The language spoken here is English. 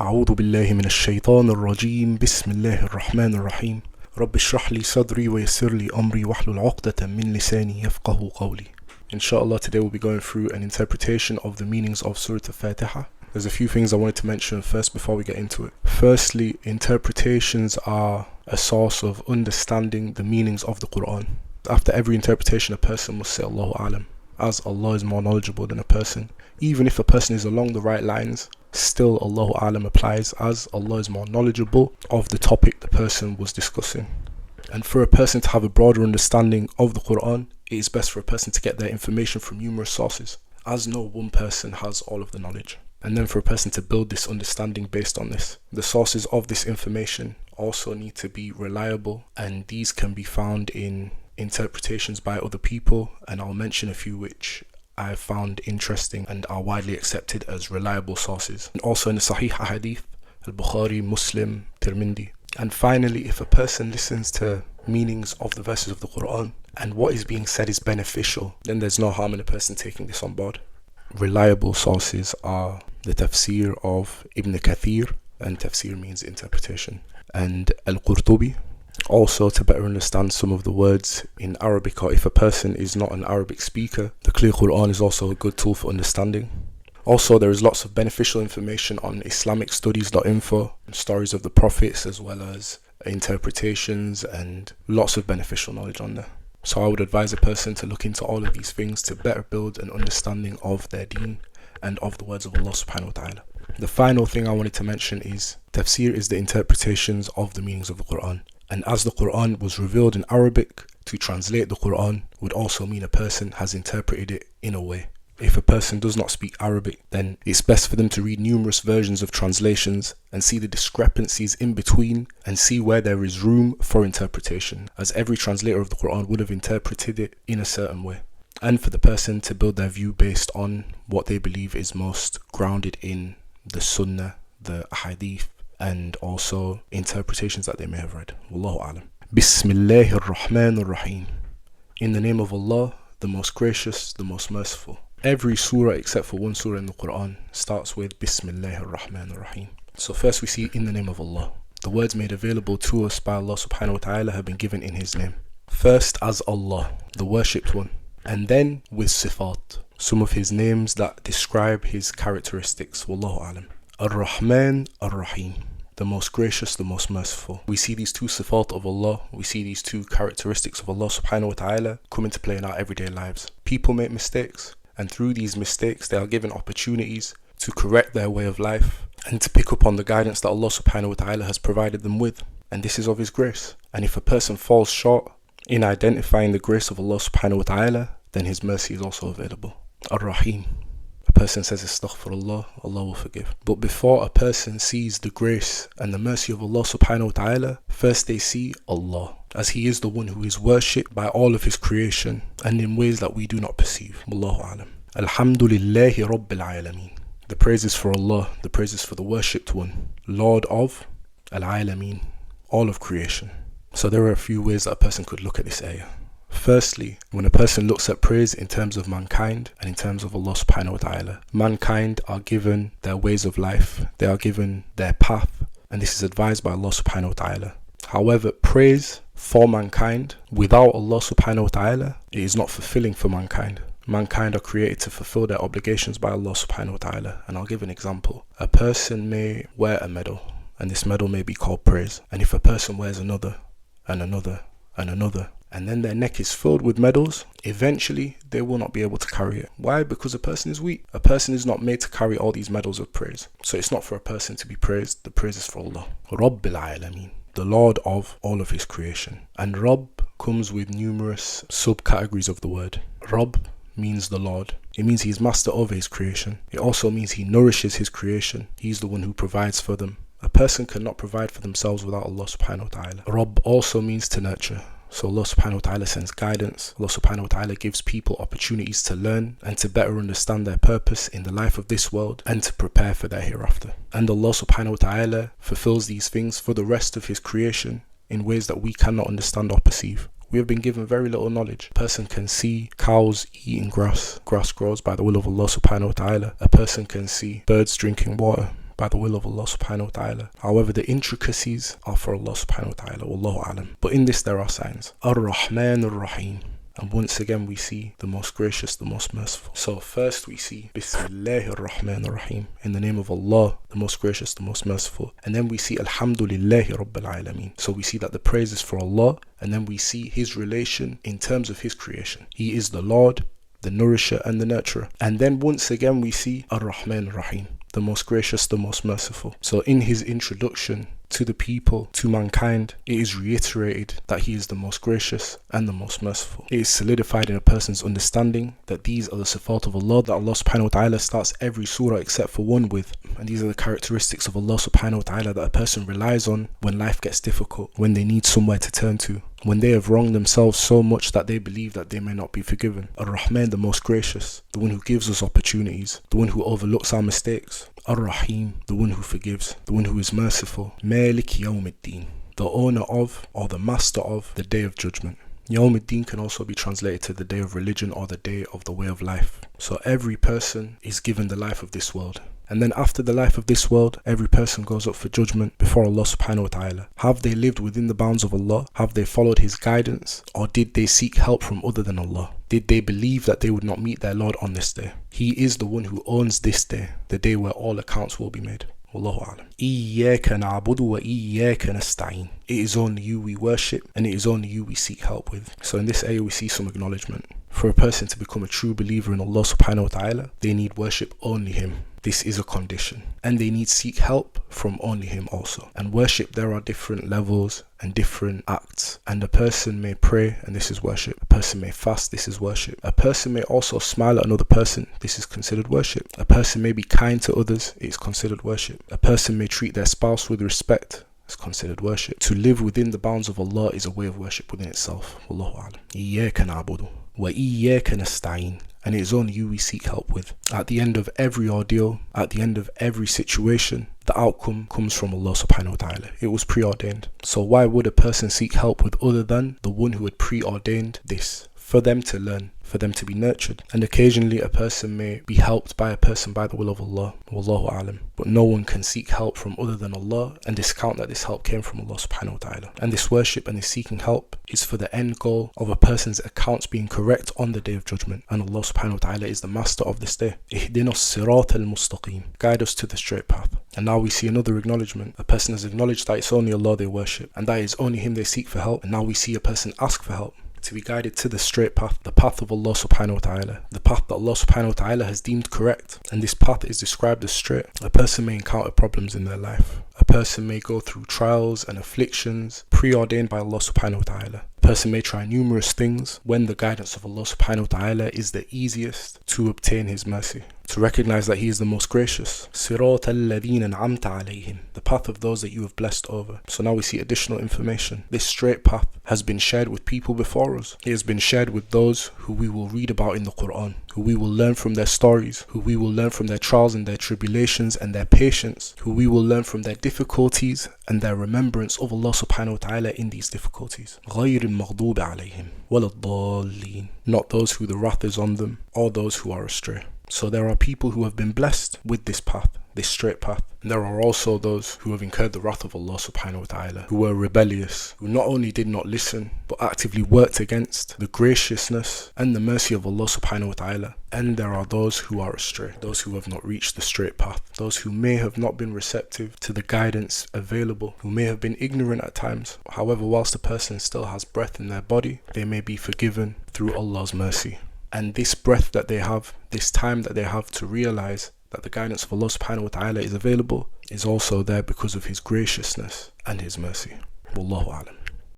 أعوذ بالله من الشيطان الرجيم بسم الله الرحمن الرحيم رب اشرح لي صدري ويسر لي أمري واحلل عقدة من لساني يفقه قولي. Inshallah, today we'll be going through an interpretation of the meanings of surah al-fatihah. There's a few things I wanted to mention first before we get into it. Firstly, interpretations are a source of understanding the meanings of the Quran. After every interpretation, a person must say Allahu Alam, as Allah is more knowledgeable than a person. Even if a person is along the right lines, still Allahu Alam applies, as Allah is more knowledgeable of the topic the person was discussing. And for a person to have a broader understanding of the Quran, it is best for a person to get their information from numerous sources, as no one person has all of the knowledge. And then for a person to build this understanding based on this. The sources of this information also need to be reliable, and these can be found in interpretations by other people, and I'll mention a few which I have found interesting and are widely accepted as reliable sources. And also in the Sahih Hadith, Al-Bukhari, Muslim, Tirmidhi. And finally, if a person listens to meanings of the verses of the Quran and what is being said is beneficial, then there's no harm in a person taking this on board. Reliable sources are the tafsir of Ibn Kathir, and tafsir means interpretation, and Al-Qurtubi, also to better understand some of the words in Arabic, or if a person is not an Arabic speaker, the Clear Quran is also a good tool for understanding. Also, there is lots of beneficial information on islamicstudies.info, stories of the prophets, as well as interpretations and lots of beneficial knowledge on there. So I would advise a person to look into all of these things to better build an understanding of their deen and of the words of Allah subhanahu wa ta'ala. The final thing I wanted to mention is tafsir is the interpretations of the meanings of the Quran. And as the Quran was revealed in Arabic, to translate the Quran would also mean a person has interpreted it in a way. If a person does not speak Arabic, then it's best for them to read numerous versions of translations and see the discrepancies in between and see where there is room for interpretation, as every translator of the Quran would have interpreted it in a certain way. And for the person to build their view based on what they believe is most grounded in the Sunnah, the Hadith, and also interpretations that they may have read. Wallahu alam. Bismillahir Rahmanir Rahim. In the name of Allah, the most gracious, the most merciful. Every surah except for one surah in the Quran starts with Bismillahir Rahmanir Rahim. So first we see in the name of Allah. The words made available to us by Allah subhanahu wa ta'ala have been given in His name. First as Allah, the worshipped one, and then with sifat, some of His names that describe His characteristics. Wallahu alam. Ar-Rahman, Ar-Rahim, the most gracious, the most merciful. We see these two sifat of Allah, we see these two characteristics of Allah subhanahu wa ta'ala come into play in our everyday lives. People make mistakes, and through these mistakes they are given opportunities to correct their way of life and to pick up on the guidance that Allah subhanahu wa ta'ala has provided them with. And this is of His grace. And if a person falls short in identifying the grace of Allah subhanahu wa ta'ala, then His mercy is also available. Ar-Rahim. A person says astaghfirullah, Allah will forgive. But before a person sees the grace and the mercy of Allah subhanahu wa ta'ala, first they see Allah, as He is the one who is worshipped by all of His creation and in ways that we do not perceive. Wallahu alam. Alhamdulillahi Rabbil Alameen. The praise is for Allah, the praise is for the worshipped one, Lord of Al-Alameen, all of creation. So there are a few ways that a person could look at this ayah. Firstly, when a person looks at praise in terms of mankind and in terms of Allah subhanahu wa ta'ala, mankind are given their ways of life, they are given their path, and this is advised by Allah subhanahu wa ta'ala. However, praise for mankind without Allah subhanahu wa ta'ala, it is not fulfilling for mankind. Mankind are created to fulfill their obligations by Allah subhanahu wa ta'ala, and I'll give an example. A person may wear a medal, and this medal may be called praise, and if a person wears another, and another, and another, and then their neck is filled with medals, eventually they will not be able to carry it. Why? Because a person is weak. A person is not made to carry all these medals of praise. So it's not for a person to be praised. The praise is for Allah. Rabbil Alameen, the Lord of all of His creation. And Rabb comes with numerous subcategories of the word. Rabb means the Lord. It means He is master of His creation. It also means He nourishes His creation. He's the one who provides for them. A person cannot provide for themselves without Allah subhanahu wa ta'ala. Rabb also means to nurture. So Allah subhanahu wa ta'ala sends guidance. Allah subhanahu wa ta'ala gives people opportunities to learn and to better understand their purpose in the life of this world and to prepare for their hereafter. And Allah subhanahu wa ta'ala fulfills these things for the rest of His creation in ways that we cannot understand or perceive. We have been given very little knowledge. A person can see cows eating grass. Grass grows by the will of Allah subhanahu wa ta'ala. A person can see birds drinking water by the will of Allah subhanahu wa ta'ala. However, the intricacies are for Allah subhanahu wa ta'ala, wallahu alam. But in this there are signs. Ar-Rahman Ar-Rahim. And once again we see the most gracious, the most merciful. So first we see Bismillahir Rahmanir Rahim, in the name of Allah, the most gracious, the most merciful. And then we see Alhamdulillahi Rabbil Alameen. So we see that the praise is for Allah, and then we see His relation in terms of His creation. He is the Lord, the nourisher and the nurturer. And then once again we see Ar-Rahman Ar-Rahim, the most gracious, the most merciful. So in his introduction to the people, to mankind, it is reiterated that he is the most gracious and the most merciful. It is solidified in a person's understanding that these are the sifat of Allah that Allah subhanahu wa ta'ala starts every surah except for one with. And these are the characteristics of Allah subhanahu wa ta'ala that a person relies on when life gets difficult, when they need somewhere to turn to, when they have wronged themselves so much that they believe that they may not be forgiven. Ar-Rahman, the most gracious, the one who gives us opportunities, the one who overlooks our mistakes. Ar-Rahim, the one who forgives, the one who is merciful. Malik Yawmiddin, the owner of, or the master of, the day of judgment. Yawmiddin can also be translated to the day of religion or the day of the way of life. So every person is given the life of this world. And then after the life of this world, every person goes up for judgment before Allah subhanahu wa ta'ala. Have they lived within the bounds of Allah? Have they followed His guidance? Or did they seek help from other than Allah? Did they believe that they would not meet their Lord on this day? He is the one who owns this day, the day where all accounts will be made. Wallahu a'lam. Iyyaka na'budu wa iyyaka nasta'in. It is only you we worship, and it is only you we seek help with. So in this ayah we see some acknowledgement. For a person to become a true believer in Allah subhanahu wa ta'ala, they need worship only Him. This is a condition. And they need seek help from only Him also. And worship, there are different levels and different acts. And a person may pray, and this is worship. A person may fast, this is worship. A person may also smile at another person, this is considered worship. A person may be kind to others, it is considered worship. A person may treat their spouse with respect, it's considered worship. To live within the bounds of Allah is a way of worship within itself. Wallahu a'lam. Iyyaka na'budu wa iyyaka nasta'in. And it is only you we seek help with. At the end of every ordeal, at the end of every situation, the outcome comes from Allah subhanahu wa ta'ala. It was preordained. So why would a person seek help with other than the one who had preordained this? For them to learn, for them to be nurtured. And occasionally a person may be helped by a person by the will of Allah. Wallahu a'lam. But no one can seek help from other than Allah and discount that this help came from Allah subhanahu wa ta'ala. And this worship and this seeking help is for the end goal of a person's accounts being correct on the day of judgment. And Allah subhanahu wa ta'ala is the master of this day. Ihdina as-sirata al-mustaqim. Guide us to the straight path. And now we see another acknowledgement. A person has acknowledged that it's only Allah they worship, and that it's only Him they seek for help. And now we see a person ask for help, to be guided to the straight path, the path of Allah subhanahu wa ta'ala, the path that Allah subhanahu wa ta'ala has deemed correct. And this path is described as straight. A person may encounter problems in their life. A person may go through trials and afflictions preordained by Allah subhanahu wa ta'ala. A person may try numerous things when the guidance of Allah subhanahu wa ta'ala is the easiest to obtain His mercy. To recognize that He is the most gracious. Sirat alladhina an'amta alayhim, the path of those that you have blessed over. So now we see additional information. This straight path has been shared with people before us. It has been shared with those who we will read about in the Quran, who we will learn from their stories, who we will learn from their trials and their tribulations and their patience, who we will learn from their difficulties and their remembrance of Allah subhanahu wa ta'ala in these difficulties. غَيْرِ الْمَغْضُوبِ عَلَيْهِمْ وَلَا الضَّالِّينَ. Not those who the wrath is on them, or those who are astray. So there are people who have been blessed with this path, this straight path. And there are also those who have incurred the wrath of Allah subhanahu wa ta'ala, who were rebellious, who not only did not listen, but actively worked against the graciousness and the mercy of Allah subhanahu wa ta'ala. And there are those who are astray, those who have not reached the straight path, those who may have not been receptive to the guidance available, who may have been ignorant at times. However, whilst a person still has breath in their body, they may be forgiven through Allah's mercy. And this breath that they have, this time that they have to realize that the guidance of Allah subhanahu wa ta'ala is available, is also there because of His graciousness and His mercy. Wallahu a'lam.